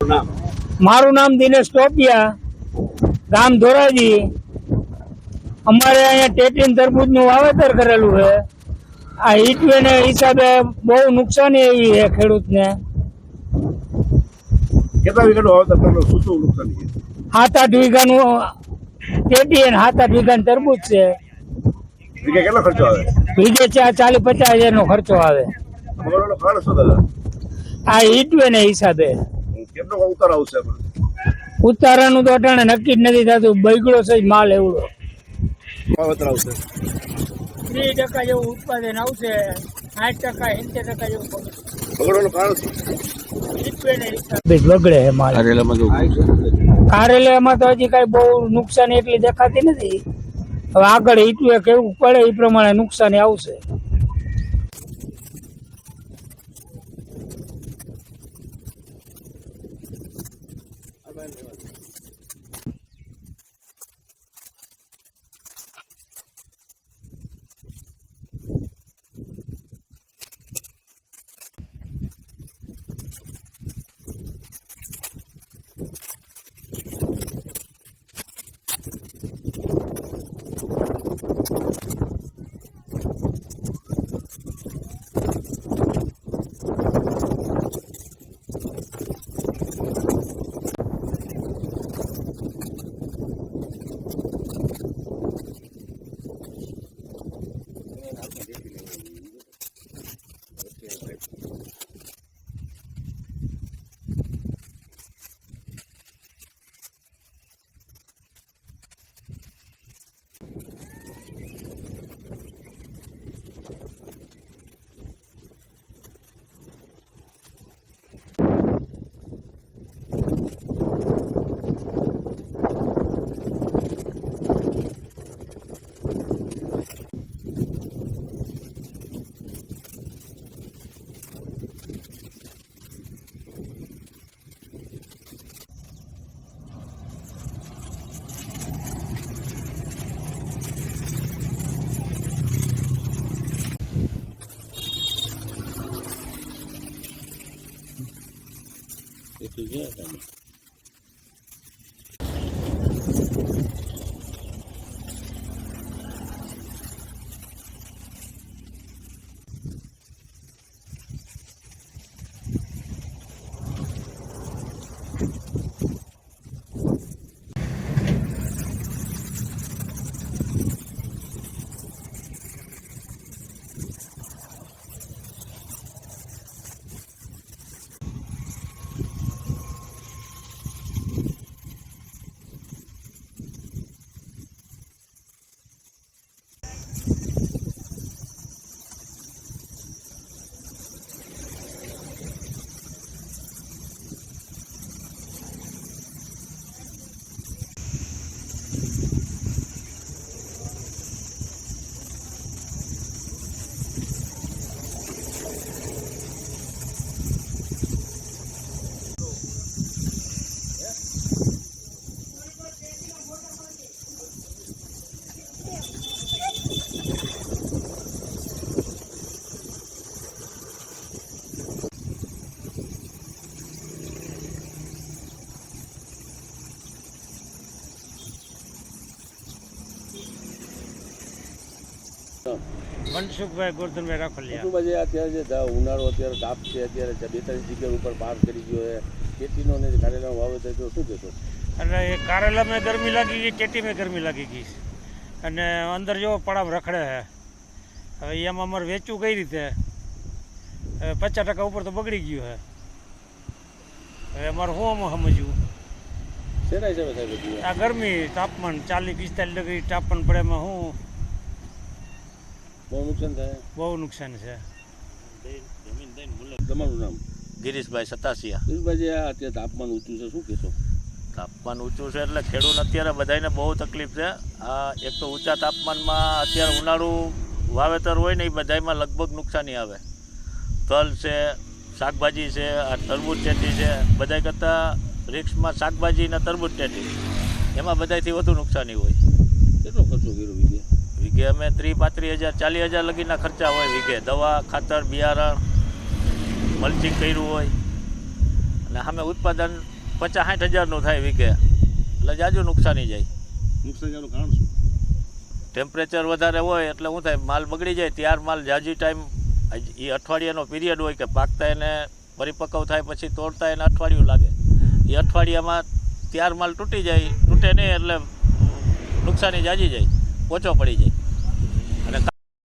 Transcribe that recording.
તમારું નામ? મારું નામ દિનેશ ટોપિયા, ગામ ધોરાજી. અમારે અહીંયા ટેટીન તરબૂચનું વાવેતર કરેલું છે. આ હીટવેને હિસાબે બહુ નુકસાની એવી છે ખેડૂતને. કેટલા વીઘાનું વાવેતર કરેલું? શું નુકસાન છે? 7-8 વીઘાનું ટેટી અને 7-8 વીઘાનું તરબૂચ છે. વીઘે કેટલો ખર્ચો આવે? વીઘે 40-50 હજારનો ખર્ચો આવે. બગડવાનો કારણ શું દાદા? આ હીટવેને હિસાબે. કેટલો ઉતાર આવશે? ઉતારાનું તો અટાણે નક્કી જ નથી થતું. બગડો છે માલ એવડો. વાવેતર આવશે 30% જેવું ઉત્પાદન આવશે. 60%, 80% જેવું બગડવાનું કારણ શું? બગડે છે માલ. કારેલામાં તો હજી કઈ બહુ નુકસાન એટલી દેખાતી નથી. હવે આગળ હીટવે કેવું પડે એ પ્રમાણે નુકસાની આવશે. મનસુખભાઈ ગોરધનભાઈ રાખોલિયા. મનસુખભાઈ, અત્યારે જે ઉનાળો અત્યારે તાપ છે, અત્યારે 42 ડિગ્રી ઉપર પાર કરી ગયો છે. ખેતીનો ને કારેલાનું વાવેતર તો શું કહેશો? એટલે એ કારેલામાં ગરમી લાગી ગઈ, કેટીમાં ગરમી લાગી ગઈ અને અંદર જેવો પડાવ રખડે છે. હવે એમાં અમારે વેચવું કઈ રીતે? 50% ઉપર તો બગડી ગયું છે. હવે અમારે શું સમજવું? શેના હિસાબે થાય બધું? આ ગરમી, તાપમાન 40-45 ડિગ્રી તાપમાન પડે એમાં શું બહુ નુકસાન થાય. બહુ નુકસાન છે. તમારું નામ? ગિરીશભાઈ સતાસિયા. ગિરીશભાઈ, અત્યારે તાપમાન ઊંચું છે, શું કહેશો? તાપમાન ઊંચું છે એટલે ખેડૂત અત્યારે બધાને બહુ તકલીફ છે. આ એક તો ઊંચા તાપમાનમાં અત્યારે ઉનાળું વાવેતર હોય ને એ બધામાં લગભગ નુકસાની આવે. તલ છે, શાકભાજી છે, આ તરબૂચ ટેટી છે, બધા કરતાં રિક્સમાં શાકભાજી ને તરબૂચ ટેટી એમાં બધાથી વધુ નુકસાની હોય. કેટલો ખર્ચો કર્યો વીઘે? વીઘે અમે 30-35 હજાર 40 હજાર લગીના ખર્ચા હોય વીઘે. દવા, ખાતર, બિયારણ, મલ્ચિંગ કર્યું હોય અને સામે ઉત્પાદન 50-60 હજારનું થાય વીઘે, એટલે જાજુ નુકસાની જાય. નુકસાન જવાનું કારણ શું? ટેમ્પરેચર વધારે હોય એટલે શું થાય, માલ બગડી જાય. ત્યાર માલ જાજી ટાઈમ, એ અઠવાડિયાનો પીરિયડ હોય કે પાકતા એને પરિપક્વ થાય પછી તોડતા એને અઠવાડિયું લાગે. એ અઠવાડિયામાં ત્યાર માલ તૂટી જાય, તૂટે નહીં એટલે નુકસાની જાજી જાય, ઓછો પડી જાય.